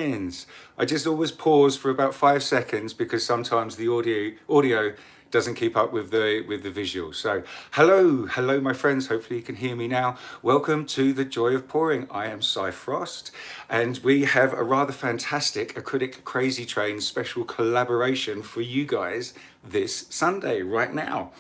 admins. I just always pause for about 5 seconds because sometimes the audio doesn't keep up with the visual. So hello my friends, hopefully you can hear me now. Welcome to the Joy of Pouring. I am Cy Frost, and we have a rather fantastic Acrylic Crazy Train special collaboration for you guys this Sunday right now.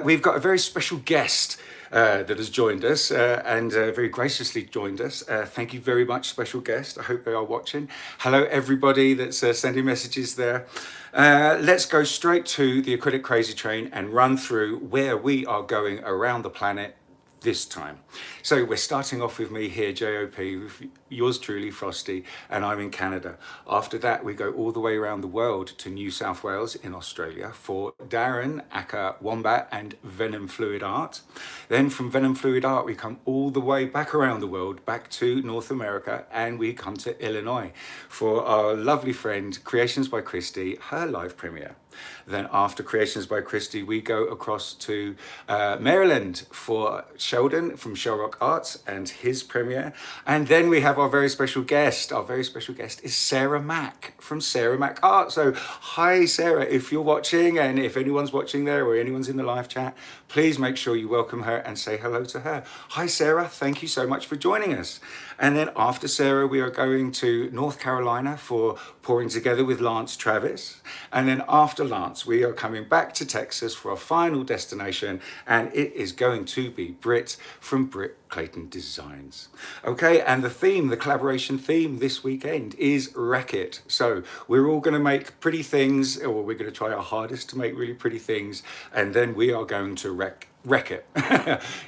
We've got a very special guest that has joined us and very graciously joined us. Thank you very much, special guest. I hope they are watching. Hello everybody that's sending messages there. Let's go straight to the Acrylic Crazy Train and run through where we are going around the planet this time. So we're starting off with me here, JOP, with yours truly, Frosty, and I'm in Canada. After that, we go all the way around the world to New South Wales in Australia for Darren, aka Wombat, and Venom Fluid Art. Then from Venom Fluid Art, we come all the way back around the world, back to North America, and we come to Illinois for our lovely friend, Kreations by Kristey, her live premiere. Then after Kreations by Kristey, we go across to Maryland for Sheldon from Shelrock Art and his premiere. And then we have our very special guest. Our very special guest is Sarah Mack from Sarah Mack Art. So hi, Sarah, if you're watching, and if anyone's watching there or anyone's in the live chat, please make sure you welcome her and say hello to her. Hi, Sarah. Thank you so much for joining us. And then after Sarah, we are going to North Carolina for Pouring Together with Lance Travis. And then after Lance, we are coming back to Texas for our final destination, and it is going to be Britt from Britt Clayton Designs. Okay, and the theme, the collaboration theme this weekend is Wreck-It. So we're all going to make pretty things, or we're going to try our hardest to make really pretty things, and then we are going to wreck it.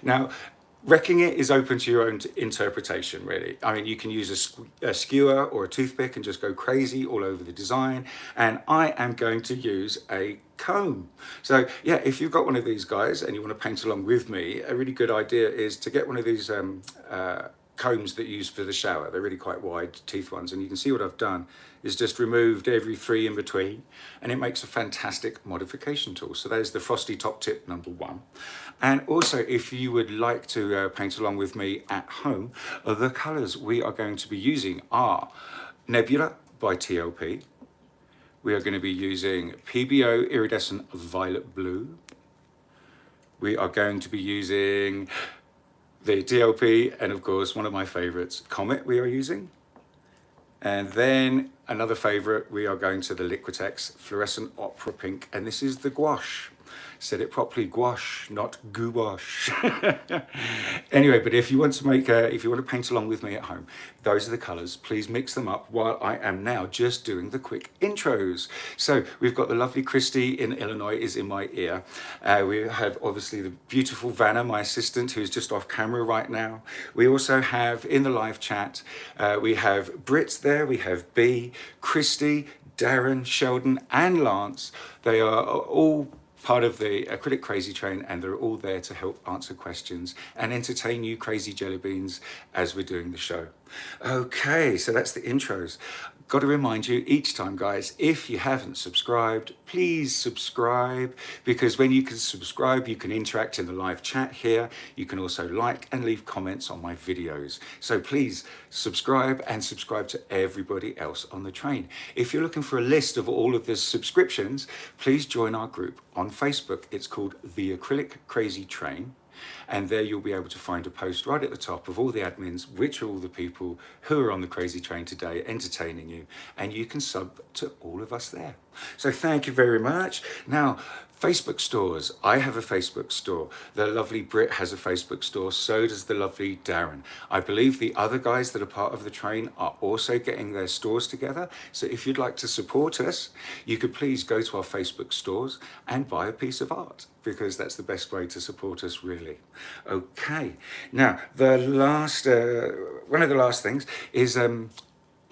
Now, wrecking it is open to your own interpretation, really. I mean, you can use a skewer or a toothpick and just go crazy all over the design. And I am going to use a comb. So yeah, if you've got one of these guys and you want to paint along with me, a really good idea is to get one of these combs that you use for the shower. They're really quite wide teeth ones, and you can see what I've done is just removed every 3 in between, and it makes a fantastic modification tool. So there's the Frosty top tip #1. And also, if you would like to paint along with me at home, the colors we are going to be using are Nebula by TLP. We are going to be using PBO Iridescent Violet Blue. We are going to be using the DLP, and of course, one of my favorites, Comet we are using. And then another favorite, we are going to the Liquitex Fluorescent Opera Pink, and this is the gouache. Said it properly, gouache, not gouache. Anyway, but if you want to make if you want to paint along with me at home, those are the colors. Please mix them up while I am now just doing the quick intros. So we've got the lovely Kristey in Illinois is in my ear. We have obviously the beautiful Vanna, my assistant, who's just off camera right now. We also have in the live chat, we have Britt there, we have B, Kristey, Darren, Sheldon, and Lance. They are all part of the Acrylic Crazy Train, and they're all there to help answer questions and entertain you crazy jelly beans as we're doing the show. Okay, so that's the intros. Got to remind you each time, guys, if you haven't subscribed, please subscribe, because when you can subscribe, you can interact in the live chat here. You can also like and leave comments on my videos. So please subscribe, and subscribe to everybody else on the train. If you're looking for a list of all of the subscriptions, please join our group on Facebook. It's called The Acrylic Crazy Train. And there you'll be able to find a post right at the top of all the admins, which are all the people who are on the crazy train today entertaining you, and you can sub to all of us there. So thank you very much. Now, Facebook stores. I have a Facebook store. The lovely Britt has a Facebook store. So does the lovely Darren. I believe the other guys that are part of the train are also getting their stores together. So if you'd like to support us, you could please go to our Facebook stores and buy a piece of art, because that's the best way to support us, really. Okay. Now, the last, one of the last things is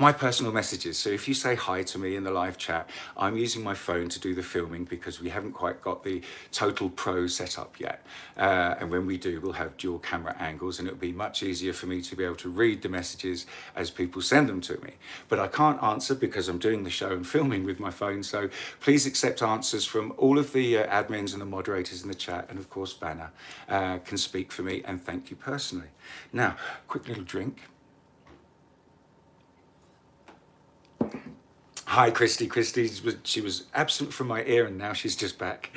my personal messages. So if you say hi to me in the live chat, I'm using my phone to do the filming because we haven't quite got the Total Pro set up yet. And when we do, we'll have dual camera angles, and it'll be much easier for me to be able to read the messages as people send them to me. But I can't answer because I'm doing the show and filming with my phone. So please accept answers from all of the admins and the moderators in the chat. And of course, Vanna can speak for me and thank you personally. Now, quick little drink. Hi, Kristey. She was absent from my ear and now she's just back.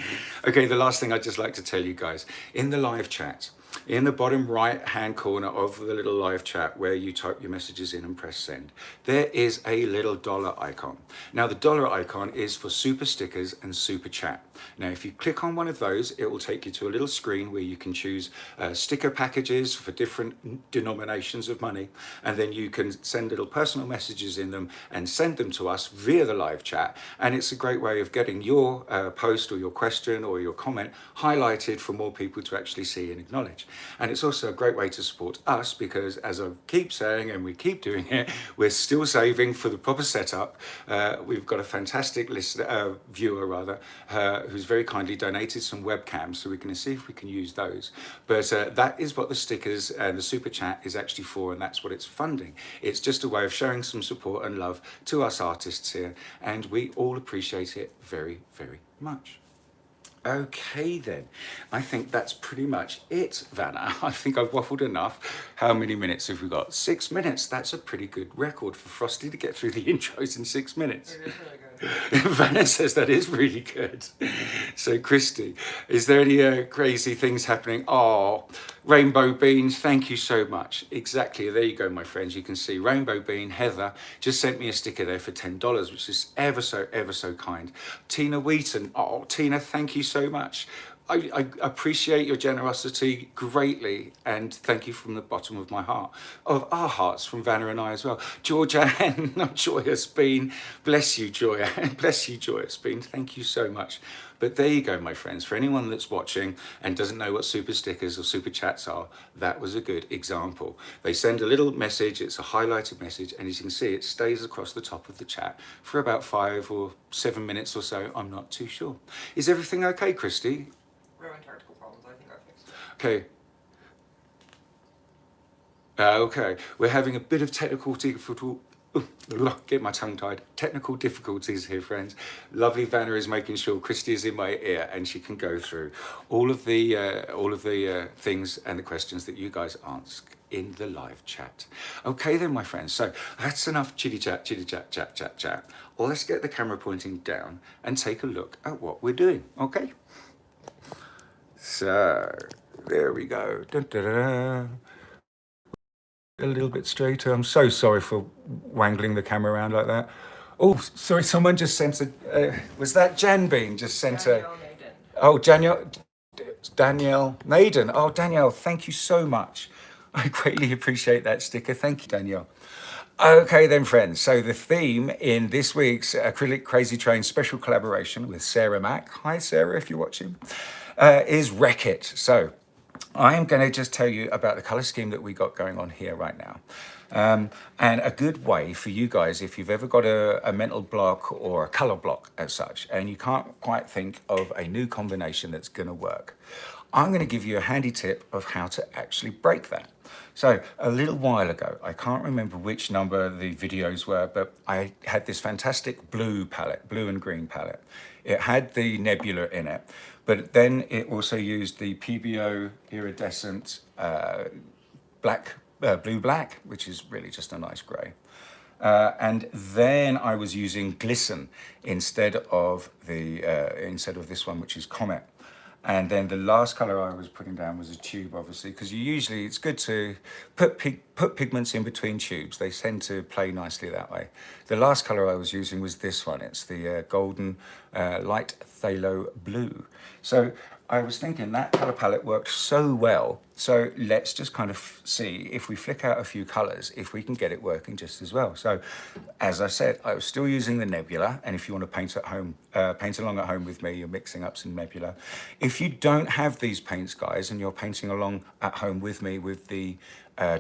Okay, the last thing I'd just like to tell you guys, in the live chat, in the bottom right hand corner of the little live chat where you type your messages in and press send, there is a little dollar icon. Now the dollar icon is for super stickers and super chat. Now if you click on one of those, it will take you to a little screen where you can choose sticker packages for different denominations of money, and then you can send little personal messages in them and send them to us via the live chat, and it's a great way of getting your post or your question or your comment highlighted for more people to actually see and acknowledge. And it's also a great way to support us because, as I keep saying and we keep doing it, we're still saving for the proper setup. We've got a fantastic viewer rather, who's very kindly donated some webcams, so we're going to see if we can use those. But that is what the stickers and the super chat is actually for, and that's what it's funding. It's just a way of showing some support and love to us artists here, and we all appreciate it very, very much. Okay then, I think that's pretty much it, Vanna. I think I've waffled enough. How many minutes have we got? 6 minutes. That's a pretty good record for Frosty to get through the intros in 6 minutes. It is really good. Vanna says that is really good. So Kristey, is there any crazy things happening? Oh, Rainbow Beans, thank you so much. Exactly, there you go, my friends. You can see Rainbow Bean, Heather, just sent me a sticker there for $10, which is ever so kind. Tina Wheaton, oh, Tina, thank you so much. I appreciate your generosity greatly, and thank you from the bottom of my heart, of our hearts, from Vanna and I as well. Georgia Ann, Joyous Bean, bless you, Joya, bless you, Joyous Bean, thank you so much. But there you go, my friends. For anyone that's watching and doesn't know what super stickers or super chats are, that was a good example. They send a little message, it's a highlighted message, and as you can see, it stays across the top of the chat for about 5 or 7 minutes or so. I'm not too sure. Is everything okay, Kristey? Technical problems, I think I fixed it. Okay. Okay, we're having a bit of technical get my tongue tied. Technical difficulties here, friends. Lovely Vanna is making sure Kristey is in my ear and she can go through all of the things and the questions that you guys ask in the live chat. Okay then, my friends. So that's enough chitty chat. Well, let's get the camera pointing down and take a look at what we're doing. Okay. So there we go. Dun, dun, dun, dun. A little bit straighter. I'm so sorry for wangling the camera around like that. Oh, sorry, someone just sent a, was that Jan Bean just sent a, oh, Danielle Naden. Oh, Danielle, thank you so much. I greatly appreciate that sticker. Thank you, Danielle. Okay then, friends, so the theme in this week's Acrylic Crazy Train special collaboration with Sarah Mack, hi Sarah if you're watching, is Wreck-It. So I am going to just tell you about the color scheme that we got going on here right now. And a good way for you guys, if you've ever got a mental block or a color block as such, and you can't quite think of a new combination that's going to work, I'm going to give you a handy tip of how to actually break that. So a little while ago, I can't remember which number the videos were, but I had this fantastic blue palette, blue and green palette. It had the nebula in it, but then it also used the PBO iridescent blue black, which is really just a nice gray. And then I was using glisten instead of this one, which is Comet. And then the last color I was putting down was a tube, obviously, because it's good to put pigments in between tubes. They tend to play nicely that way. The last color I was using was this one. It's the golden light phthalo blue. So I was thinking that color palette worked so well. So let's just kind of see if we flick out a few colors, if we can get it working just as well. So as I said, I was still using the nebula. And if you want to paint at home, paint along at home with me, you're mixing up some nebula. If you don't have these paints, guys, and you're painting along at home with me with the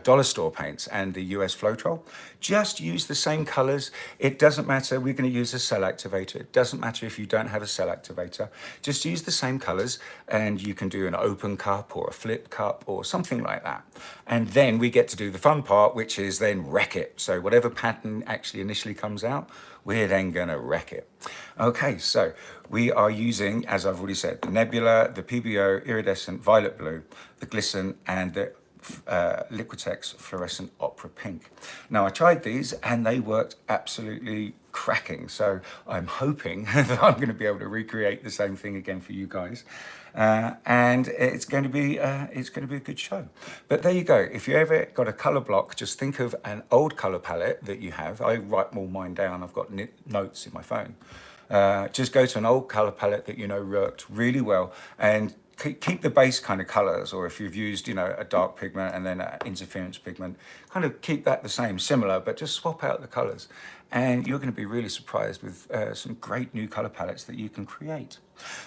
dollar store paints and the US Floetrol, just use the same colors. It doesn't matter. We're going to use a cell activator. It doesn't matter if you don't have a cell activator. Just use the same colors, and you can do an open cup or a flip cup or something like that. And then we get to do the fun part, which is then wreck it. So whatever pattern actually initially comes out, we're then going to wreck it. Okay, so we are using, as I've already said, the nebula, the PBO iridescent violet blue, the glisten, and the Liquitex Fluorescent Opera Pink. Now I tried these and they worked absolutely cracking. So I'm hoping that I'm going to be able to recreate the same thing again for you guys. And it's going to be a good show. But there you go. If you ever got a color block, just think of an old color palette that you have. I write all mine down. I've got notes in my phone. Just go to an old color palette that you know worked really well and keep the base kind of colors, or if you've used, you know, a dark pigment and then an interference pigment, kind of keep that the same, similar, but just swap out the colors. And you're going to be really surprised with some great new color palettes that you can create.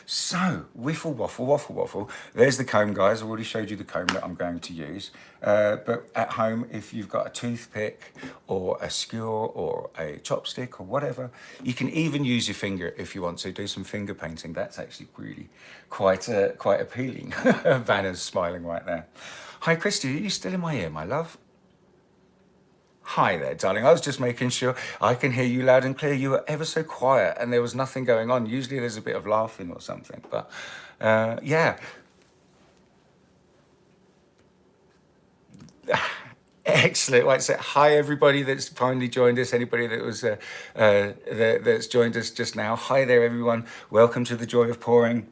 So, whiffle, waffle, waffle, waffle. There's the comb, guys. I already showed you the comb that I'm going to use. But at home, if you've got a toothpick or a skewer or a chopstick or whatever, you can even use your finger if you want to do some finger painting. That's actually really quite appealing. Vanna's smiling right there. Hi, Kristey, are you still in my ear, my love? Hi there, darling. I was just making sure I can hear you loud and clear. You were ever so quiet and there was nothing going on. Usually there's a bit of laughing or something, but yeah. Excellent. Right, so hi everybody that's finally joined us. Anybody that was that's joined us just now. Hi there, everyone. Welcome to the Joy of Pouring.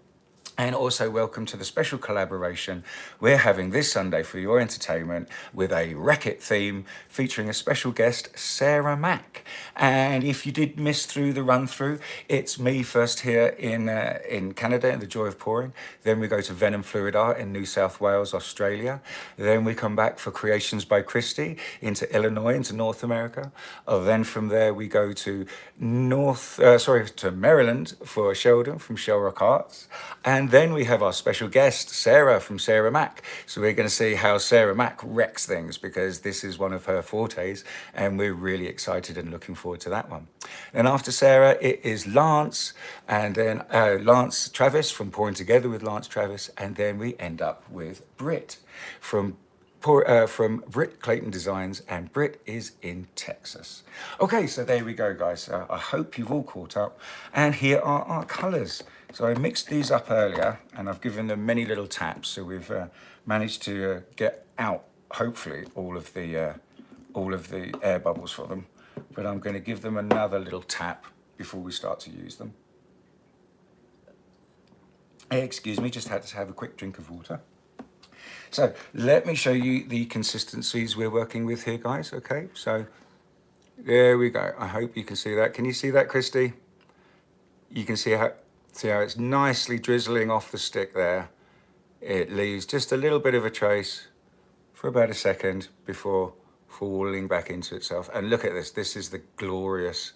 And also welcome to the special collaboration we're having this Sunday for your entertainment with a Wreck-It theme featuring a special guest, Sarah Mack. And if you did miss through the run through, it's me first here in Canada in the Joy of Pouring. Then we go to Venom Fluid Art in New South Wales, Australia. Then we come back for Kreations by Kristey into Illinois, into North America. Then from there we go to Maryland for Sheldon from Shelrock Art. And then we have our special guest, Sarah from Sarah Mack. So we're going to see how Sarah Mack wrecks things, because this is one of her fortes and we're really excited and looking forward to that one. Then after Sarah, it is Lance, and then Lance Travis from Pouring Together with Lance Travis. And then we end up with Britt from Britt Clayton Designs, and Britt is in Texas. Okay, so there we go, guys. I hope you've all caught up. And here are our colors. So I mixed these up earlier and I've given them many little taps. So we've managed to get out, hopefully, all of the air bubbles for them. But I'm going to give them another little tap before we start to use them. Excuse me, just had to have a quick drink of water. So let me show you the consistencies we're working with here, guys. Okay, so there we go. I hope you can see that. Can you see that, Kristey? You can see how it's nicely drizzling off the stick there. It leaves just a little bit of a trace for about a second before falling back into itself. And look at this. This is the glorious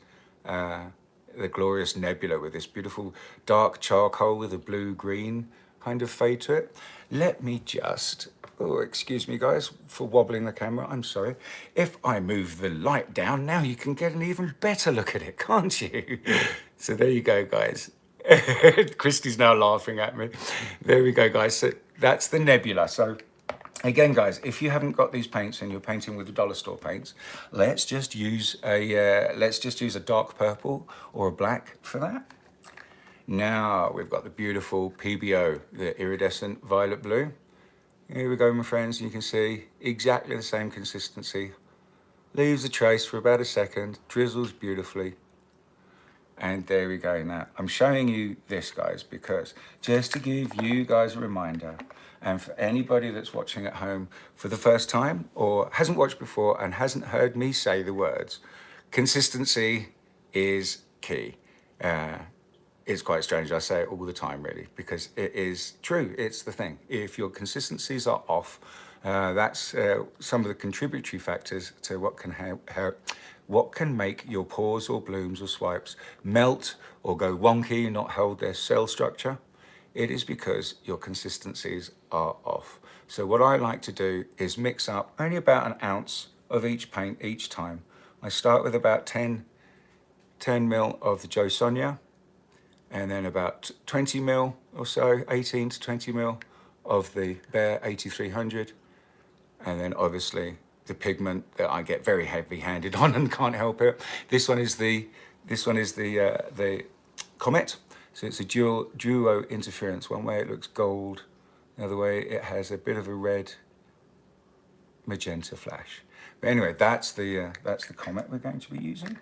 nebula with this beautiful dark charcoal with a blue-green kind of fade to it. Let me just, oh, excuse me guys for wobbling the camera, I'm sorry. If I move the light down, now you can get an even better look at it, can't you? So there you go, guys. Kristey's now laughing at me. There we go, guys. So that's the nebula. So again, guys, if you haven't got these paints and you're painting with the dollar store paints, let's just use a dark purple or a black for that. Now we've got the beautiful PBO, the iridescent violet blue. Here we go, my friends. You can see exactly the same consistency. Leaves a trace for about a second, drizzles beautifully. And there we go. Now, I'm showing you this, guys, because just to give you guys a reminder, and for anybody that's watching at home for the first time or hasn't watched before and hasn't heard me say the words, consistency is key. It's quite strange. I say it all the time, really, because it is true. It's the thing. If your consistencies are off, that's some of the contributory factors to what can make your pours or blooms or swipes melt or go wonky, not hold their cell structure. It is because your consistencies are off. So what I like to do is mix up only about an ounce of each paint each time. I start with about 10 mil of the Jo Sonja, and then about 20 mil or so, 18 to 20 mil of the Behr 8300. And then obviously the pigment that I get very heavy-handed on and can't help it. This one is the Comet. So it's a duo interference. One way it looks gold, the other way it has a bit of a red magenta flash. But anyway, that's the Comet we're going to be using.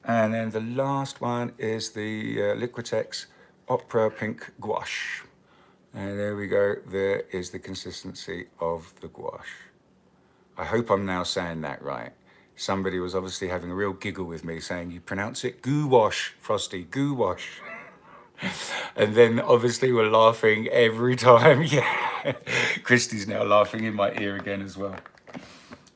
And then the last one is the Liquitex Opera Pink Gouache. And there we go, there is the consistency of the gouache. I hope I'm now saying that right. Somebody was obviously having a real giggle with me saying, you pronounce it gouache, Frosty, gouache. And then obviously we're laughing every time. Yeah, Kristey's now laughing in my ear again as well.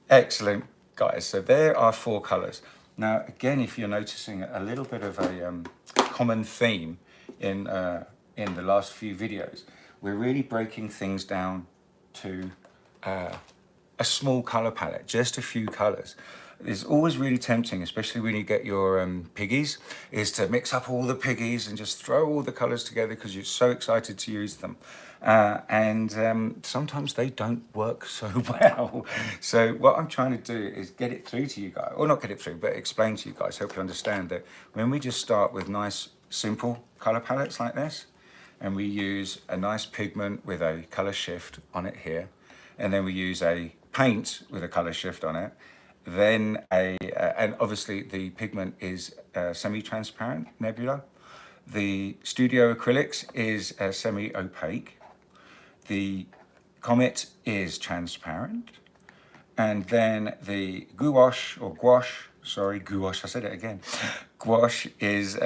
Excellent, guys. So there are 4 colors. Now, again, if you're noticing a little bit of a common theme in the last few videos, we're really breaking things down to a small color palette, just a few colors. It's always really tempting, especially when you get your piggies, is to mix up all the piggies and just throw all the colors together because you're so excited to use them. Sometimes they don't work so well. So what I'm trying to do is get it through to you guys, or not get it through, but explain to you guys, help you understand that when we just start with nice, simple color palettes like this, and we use a nice pigment with a color shift on it here, and then we use a paint with a color shift on it, then and obviously the pigment is semi-transparent nebula. The studio acrylics is semi-opaque. The Comet is transparent. And then the gouache, sorry, gouache, I said it again. Gouache is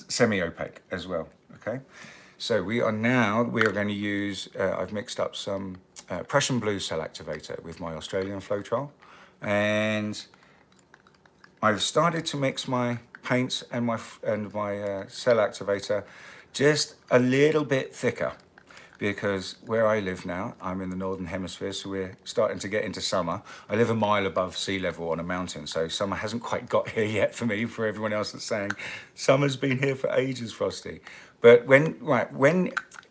semi-opaque as well, okay? So we are going to use, I've mixed up some Prussian blue cell activator with my Australian Floetrol. And I've started to mix my paints and my cell activator just a little bit thicker, because where I live now, I'm in the Northern Hemisphere, so we're starting to get into summer. I live a mile above sea level on a mountain, so summer hasn't quite got here yet for me, for everyone else that's saying, summer's been here for ages, Frosty. But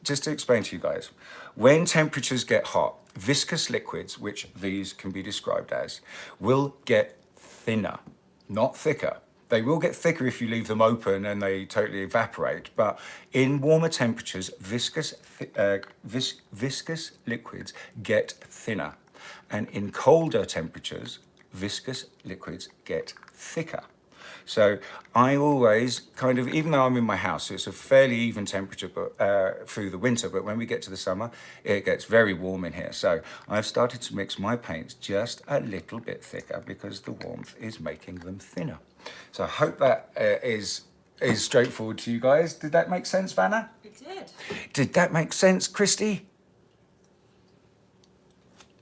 just to explain to you guys, when temperatures get hot, viscous liquids, which these can be described as, will get thinner, not thicker. They will get thicker if you leave them open and they totally evaporate, but in warmer temperatures, viscous liquids get thinner. And in colder temperatures, viscous liquids get thicker. So I always kind of, even though I'm in my house, so it's a fairly even temperature through the winter, but when we get to the summer, it gets very warm in here. So I've started to mix my paints just a little bit thicker because the warmth is making them thinner. So I hope that is straightforward to you guys. Did that make sense, Vanna? It did. Did that make sense, Kristey?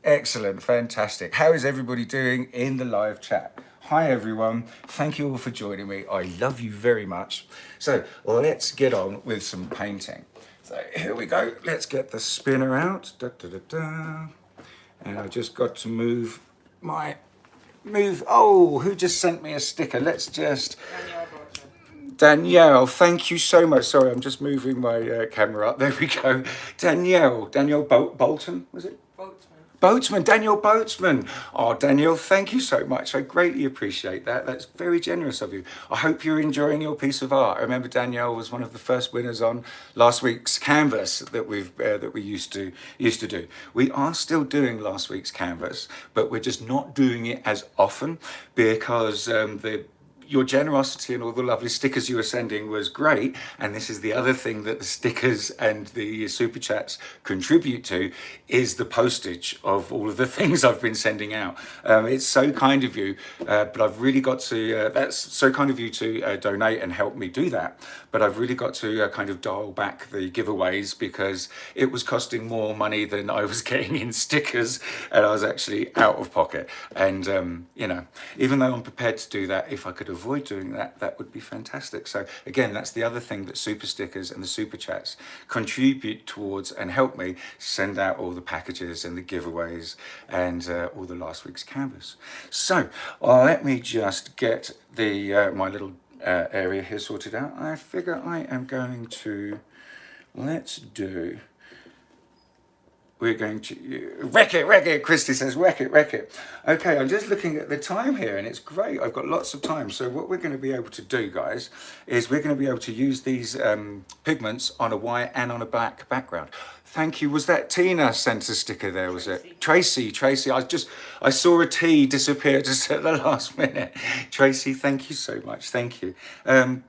Excellent, fantastic. How is everybody doing in the live chat? Hi everyone, thank you all for joining me. I love you very much. So let's get on with some painting. So here we go, let's get the spinner out. And I just got to move, oh, who just sent me a sticker? Let's just, Danielle, thank you so much. Sorry, I'm just moving my camera up. There we go. Danielle Bolton, was it? Boatsman, Daniel Boatsman. Oh, Daniel, thank you so much. I greatly appreciate that. That's very generous of you. I hope you're enjoying your piece of art. I remember Danielle was one of the first winners on last week's canvas that we used to do. We are still doing last week's canvas, but we're just not doing it as often because your generosity and all the lovely stickers you were sending was great. And this is the other thing that the stickers and the super chats contribute to, is the postage of all of the things I've been sending out. It's so kind of you, but I've really got to, that's so kind of you to donate and help me do that. But I've really got to kind of dial back the giveaways because it was costing more money than I was getting in stickers, and I was actually out of pocket. And, you know, even though I'm prepared to do that, if I could avoid doing that, that would be fantastic. So again, that's the other thing that super stickers and the super chats contribute towards and help me send out all the packages and the giveaways and all the last week's canvas. So let me just get the my little area here sorted out. I figure I am going to, we're going to wreck it. Kristey says wreck it. Okay, I'm just looking at the time here and it's great. I've got lots of time. So what we're going to be able to do, guys, is we're going to be able to use these pigments on a white and on a black background. Thank you. Was that Tina sent a sticker there, was it? Tracy. I saw a T disappear just at the last minute. Tracy, thank you so much. Thank you.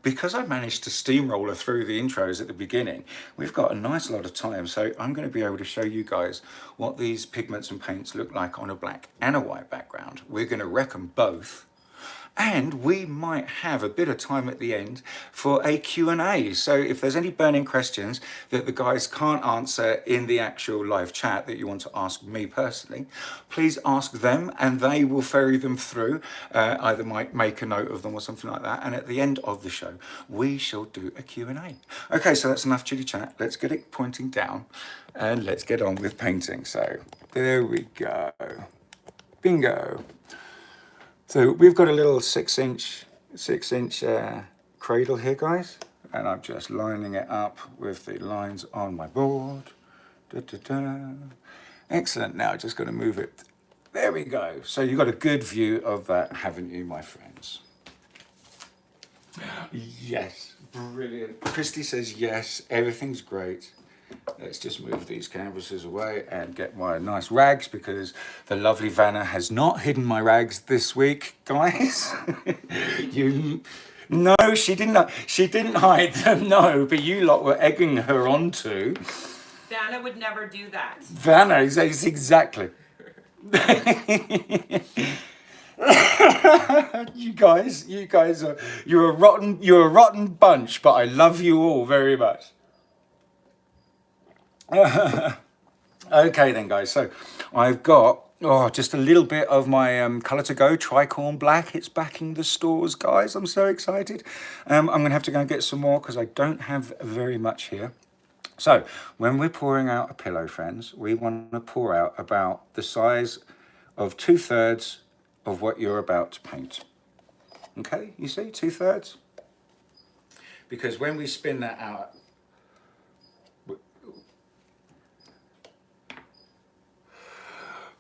Because I managed to steamroller through the intros at the beginning, we've got a nice lot of time. So I'm going to be able to show you guys what these pigments and paints look like on a black and a white background. We're going to wreck them both. And we might have a bit of time at the end for a Q&A. So if there's any burning questions that the guys can't answer in the actual live chat that you want to ask me personally, please ask them and they will ferry them through. Either might make a note of them or something like that. And at the end of the show, we shall do a Q&A. Okay, so that's enough chitty chat. Let's get it pointing down and let's get on with painting. So there we go. Bingo. So we've got a little six inch cradle here, guys, and I'm just lining it up with the lines on my board. Da, da, da. Excellent. Now just got to move it. There we go. So you've got a good view of that, haven't you, my friends? Yes, brilliant. Kristey says yes, everything's great. Let's just move these canvases away and get my nice rags, because the lovely Vanna has not hidden my rags this week, guys. No, she didn't hide them, no, but you lot were egging her on to. Vanna would never do that. Vanna, exactly. You guys you're a rotten bunch, but I love you all very much. Okay then, guys, so I've got just a little bit of my colour to go, tricorn black. It's back in the stores, guys. I'm so excited. I'm gonna have to go and get some more because I don't have very much here. So when we're pouring out a pillow, friends, we want to pour out about the size of 2/3 of what you're about to paint. Okay, you see, 2/3, because when we spin that out,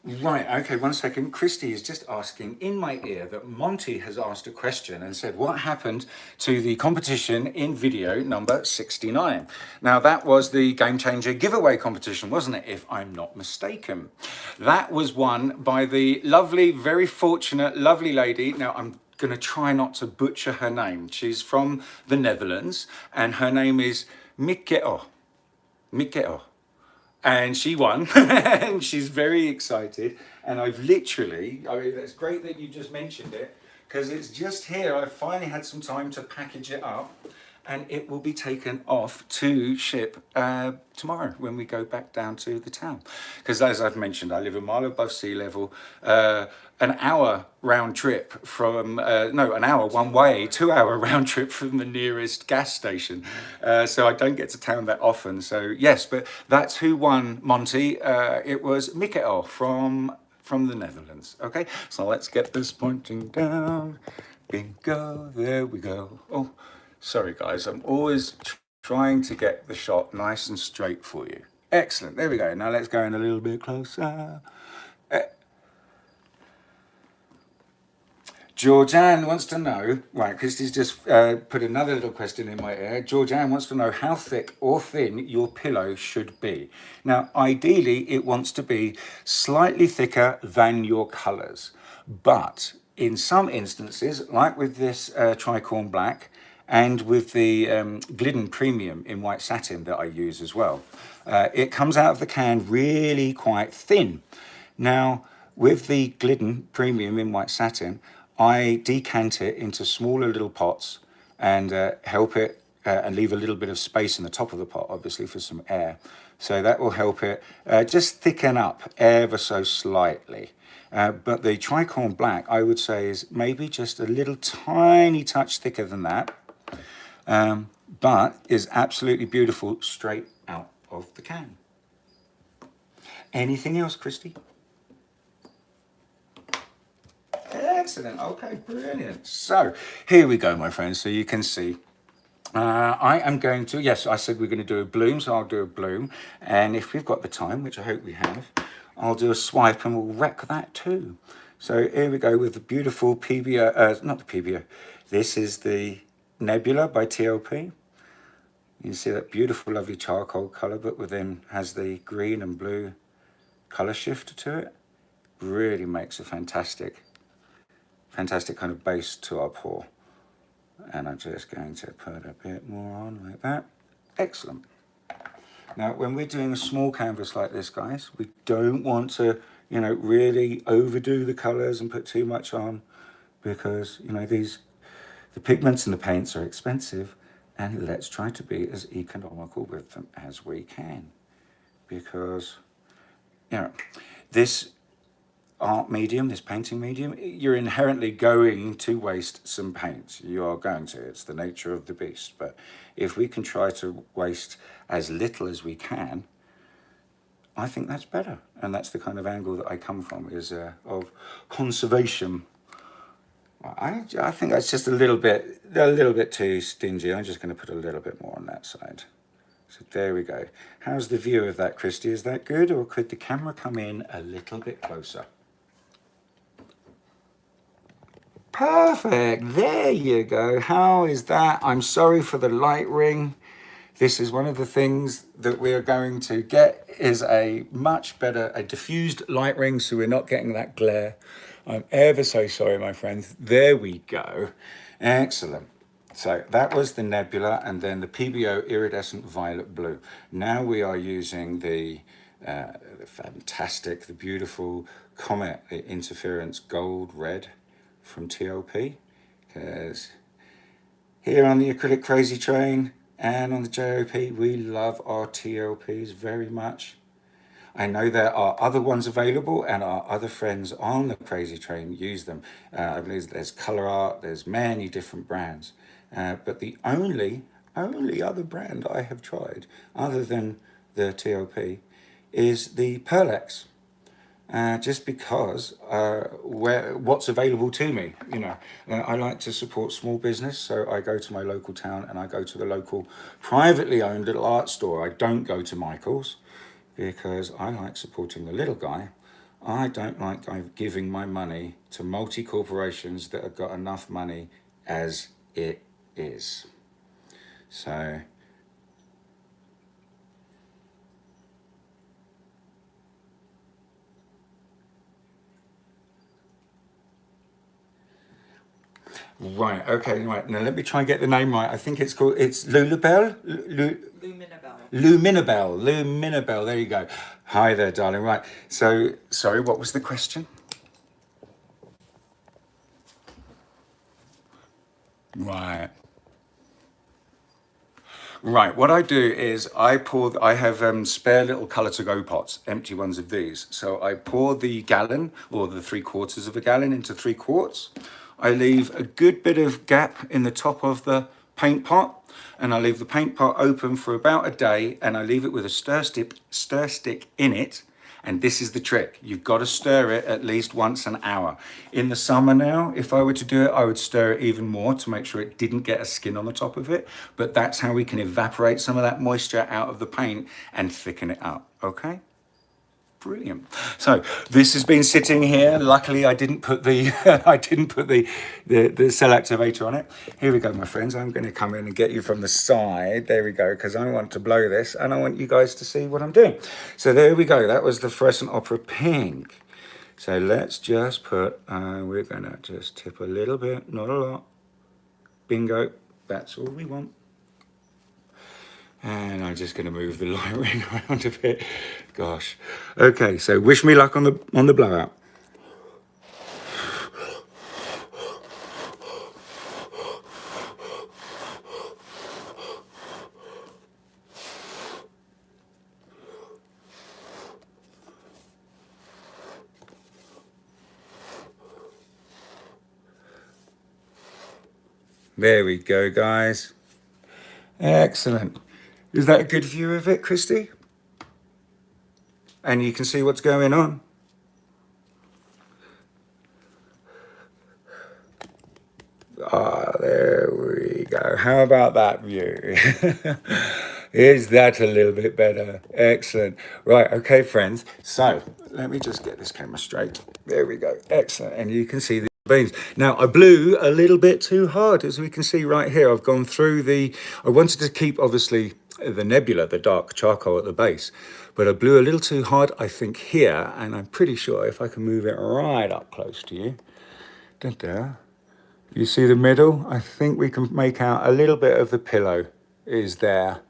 right, okay, one second. Kristey is just asking in my ear that Monty has asked a question and said, what happened to the competition in video number 69? Now, that was the Game Changer giveaway competition, wasn't it, if I'm not mistaken? That was won by the lovely, very fortunate, lovely lady. Now, I'm going to try not to butcher her name. She's from the Netherlands, and her name is Mikeo. And she won, and she's very excited. And I've literally, I mean, it's great that you just mentioned it, because it's just here. I've finally had some time to package it up, and it will be taken off to ship tomorrow when we go back down to the town. Because as I've mentioned, I live a mile above sea level, an hour round trip from, an hour one way, 2 hour round trip from the nearest gas station. So I don't get to town that often. So yes, but that's who won, Monty. It was Mikkel from the Netherlands. Okay, so let's get this pointing down. Bingo, there we go. Oh, sorry guys, I'm always trying to get the shot nice and straight for you. Excellent, there we go. Now let's go in a little bit closer. Georgianne wants to know, right, Kristey's just put another little question in my ear. Georgianne wants to know how thick or thin your pillow should be. Now, ideally, it wants to be slightly thicker than your colours. But in some instances, like with this tricorn black and with the Glidden Premium in white satin that I use as well, it comes out of the can really quite thin. Now, with the Glidden Premium in white satin, I decant it into smaller little pots and help it and leave a little bit of space in the top of the pot, obviously, for some air. So that will help it just thicken up ever so slightly. But the tricorn black, I would say, is maybe just a little tiny touch thicker than that, but is absolutely beautiful straight out of the can. Anything else, Kristey? Excellent. Okay, brilliant. So here we go, my friends. So you can see I am going to, yes, I said we're going to do a bloom, so I'll do a bloom. And if we've got the time, which I hope we have, I'll do a swipe and we'll wreck that too. So here we go with the beautiful PBO, not the PBO. This is the Nebula by TLP. You see that beautiful, lovely charcoal color, but within has the green and blue color shift to it. Really makes a fantastic kind of base to our pour. And I'm just going to put a bit more on like that. Excellent. Now, when we're doing a small canvas like this, guys, we don't want to, you know, really overdo the colors and put too much on, because, you know, the pigments and the paints are expensive, and let's try to be as economical with them as we can, because, you know, this art medium, this painting medium, you're inherently going to waste some paint. You are going to. It's the nature of the beast. But if we can try to waste as little as we can, I think that's better. And that's the kind of angle that I come from, is of conservation. I think that's just a little bit too stingy. I'm just going to put a little bit more on that side. So there we go. How's the view of that, Kristey? Is that good, or could the camera come in a little bit closer? Perfect. There you go. How is that? I'm sorry for the light ring. This is one of the things that we are going to get, is a much better, a diffused light ring, so we're not getting that glare. I'm ever so sorry, my friends. There we go. Excellent. So that was the nebula, and then the PBO iridescent violet blue. Now we are using the fantastic, the beautiful Comet interference gold red from TOP, because here on the acrylic crazy train and on the JOP, we love our TOPs very much. I know there are other ones available, and our other friends on the crazy train use them. I believe there's Color Art, there's many different brands, but the only other brand I have tried other than the TOP is the Pearl-X. Just because what's available to me, you know. I like to support small business, so I go to my local town and I go to the local privately owned little art store. I don't go to Michael's, because I like supporting the little guy. I don't like giving my money to multi-corporations that have got enough money as it is. So right, okay, right. Now let me try and get the name right. I think it's Luminabelle? Luminabelle, there you go. Hi there, darling. Right, so, sorry, what was the question? Right. Right, what I do is I have spare little colour to go pots, empty ones of these. So I pour the gallon, or the 3/4 of a gallon, into 3 quarts. I leave a good bit of gap in the top of the paint pot, and I leave the paint pot open for about a day, and I leave it with a stir stick in it. And this is the trick. You've got to stir it at least once an hour. In the summer now, if I were to do it, I would stir it even more to make sure it didn't get a skin on the top of it. But that's how we can evaporate some of that moisture out of the paint and thicken it up, okay? Brilliant. So this has been sitting here. Luckily, I didn't put the the cell activator on it. Here we go, my friends. I'm going to come in and get you from the side. There we go, because I want to blow this and I want you guys to see what I'm doing. So there we go. That was the fluorescent opera pink. So let's just put. We're going to just tip a little bit, not a lot. Bingo. That's all we want. And I'm just going to move the light ring around a bit. Gosh. Okay, so wish me luck on the blowout. There we go, guys. Excellent. Is that a good view of it, Kristey? And you can see what's going on. Ah, there we go. How about that view? Is that a little bit better? Excellent. Right, okay, friends. So let me just get this camera straight. There we go. Excellent. And you can see the beans. Now I blew a little bit too hard, as we can see right here. I've gone through I wanted to keep obviously the nebula, the dark charcoal at the base, but I blew a little too hard, I think here, and I'm pretty sure if I can move it right up close to you, you see the middle? I think we can make out a little bit of the pillow is there.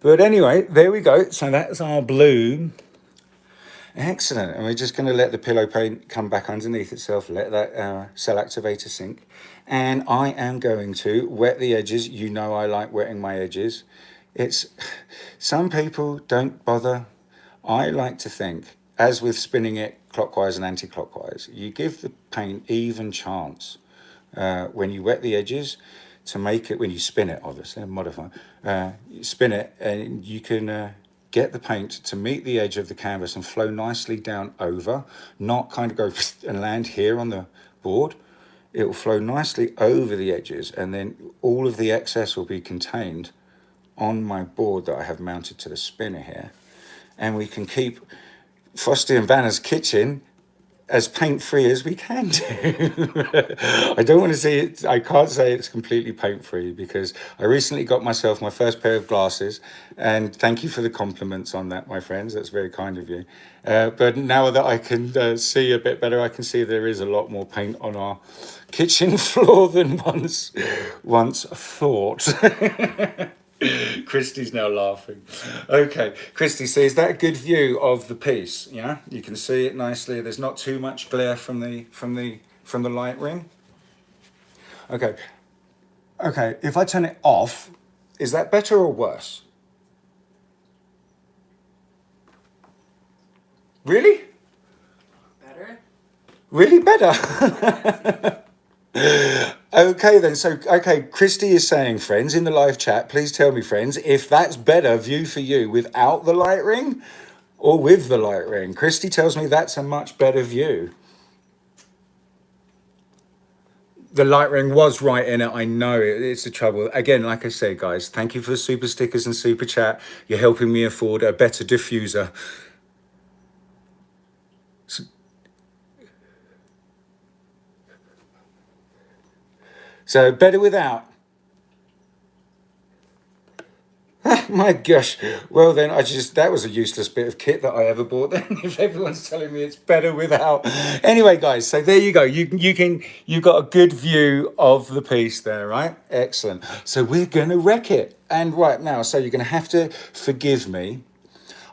But anyway, there we go. So that's our bloom. Excellent. And we're just going to let the pillow paint come back underneath itself, let that cell activator sink. And I am going to wet the edges. You know I like wetting my edges. Some people don't bother. I like to think, as with spinning it clockwise and anti-clockwise, you give the paint even chance when you wet the edges to make it, when you spin it, obviously, modify, you spin it and you can get the paint to meet the edge of the canvas and flow nicely down over, not kind of go and land here on the board. It will flow nicely over the edges, and then all of the excess will be contained on my board that I have mounted to the spinner here. And we can keep Frosty and Vanna's kitchen as paint-free as we can do. I don't want to say it, I can't say it's completely paint-free, because I recently got myself my first pair of glasses, and thank you for the compliments on that, my friends. That's very kind of you. But now that I can see a bit better, I can see there is a lot more paint on our kitchen floor than once thought. Kristey's now laughing. Okay, Kristey, so is that a good view of the piece? Yeah, you can see it nicely. There's not too much glare from the light ring. Okay, if I turn it off, is that better or worse? Really? Better? Really better? Okay then, so Kristey is saying, friends, in the live chat, please tell me, friends, if that's better view for you without the light ring or with the light ring. Kristey tells me that's a much better view. The light ring was right in it. I know it's the trouble. Again, like I say, guys, thank you for the super stickers and super chat. You're helping me afford a better diffuser. So better without. My gosh. Well then, that was a useless bit of kit that I ever bought then, if everyone's telling me it's better without. Anyway, guys, so there you go. You've got a good view of the piece there, right? Excellent. So we're gonna wreck it. And right now, so you're gonna have to forgive me.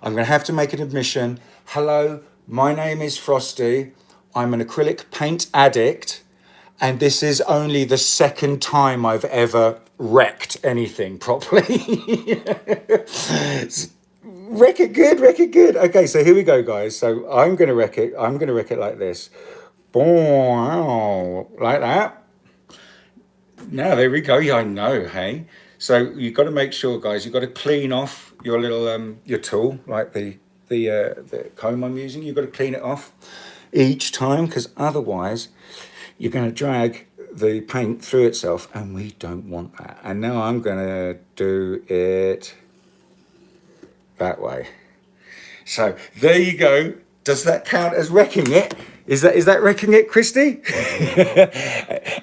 I'm gonna have to make an admission. Hello, my name is Frosty. I'm an acrylic paint addict. And this is only the second time I've ever wrecked anything properly. Wreck it good, wreck it good. Okay, so here we go, guys. So I'm going to wreck it. I'm going to wreck it like this. Boom, like that. Now, there we go. Yeah, I know, hey. So you've got to make sure, guys, you've got to clean off your little, your tool, like the comb I'm using. You've got to clean it off each time, because otherwise you're going to drag the paint through itself, and we don't want that. And now I'm going to do it that way. So there you go. Does that count as wrecking it? Is that wrecking it, Kristey?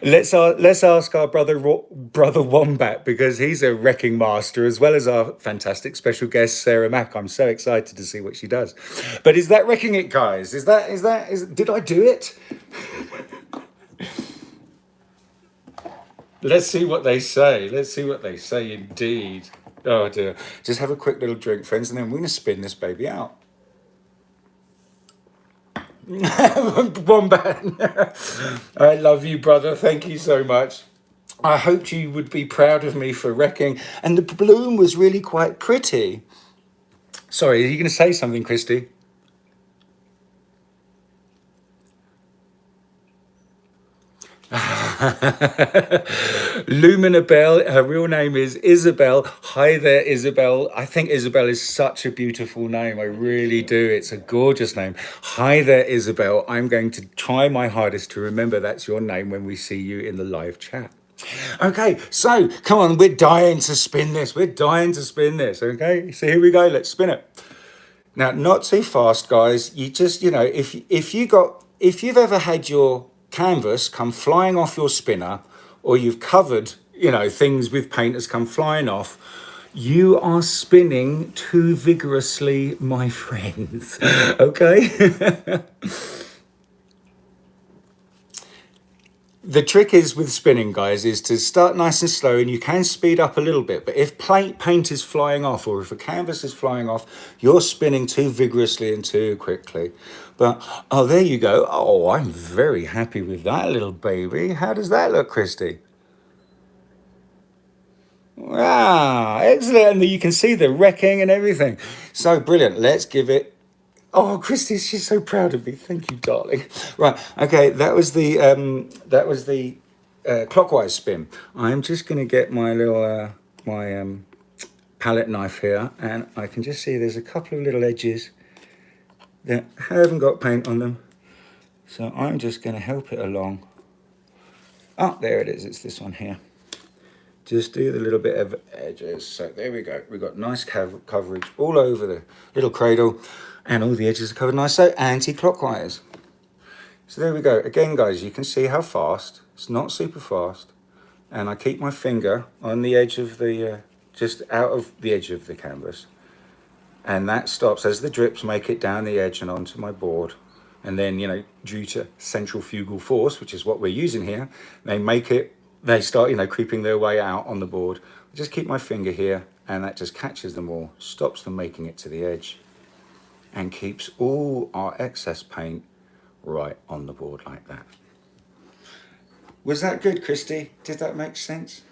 let's ask our brother Wombat, because he's a wrecking master, as well as our fantastic special guest Sarah Mack. I'm so excited to see what she does. But is that wrecking it, guys? Did I do it? Let's see what they say. Let's see what they say indeed. Oh dear. Just have a quick little drink, friends, and then we're going to spin this baby out. Wombat. I love you, brother. Thank you so much. I hoped you would be proud of me for wrecking. And the bloom was really quite pretty. Sorry, are you going to say something, Kristey? Lumina Bell, her real name is Isabel. Hi there, Isabel. I think Isabel is such a beautiful name. I really do. It's a gorgeous name. Hi there, Isabel. I'm going to try my hardest to remember that's your name when we see you in the live chat. Okay, so come on, we're dying to spin this. We're dying to spin this. Okay, so here we go. Let's spin it. Now, not too fast, guys. You just, if you've ever had your canvas come flying off your spinner, or you've covered, you know, things with paint that's come flying off, you are spinning too vigorously, my friends. Okay? The trick is with spinning, guys, is to start nice and slow, and you can speed up a little bit. But if paint is flying off, or if a canvas is flying off, you're spinning too vigorously and too quickly. But, oh, there you go. Oh, I'm very happy with that little baby. How does that look, Kristey? Wow, excellent. And you can see the wrecking and everything. So brilliant. Let's give it. Oh, Kristey, she's so proud of me. Thank you, darling. Right, okay, that was the clockwise spin. I'm just going to get my little palette knife here, and I can just see there's a couple of little edges that haven't got paint on them. So I'm just going to help it along. Oh, there it is. It's this one here. Just do the little bit of edges. So there we go. We've got nice coverage all over the little cradle, and all the edges are covered nice. So anti-clockwise. So there we go. Again, guys, you can see how fast. It's not super fast. And I keep my finger on the edge of the, just out of the edge of the canvas. And that stops as the drips make it down the edge and onto my board. And then, you know, due to centrifugal force, which is what we're using here, they start, you know, creeping their way out on the board. I just keep my finger here, and that just catches them all, stops them making it to the edge, and keeps all our excess paint right on the board like that. Was that good, Kristey? Did that make sense?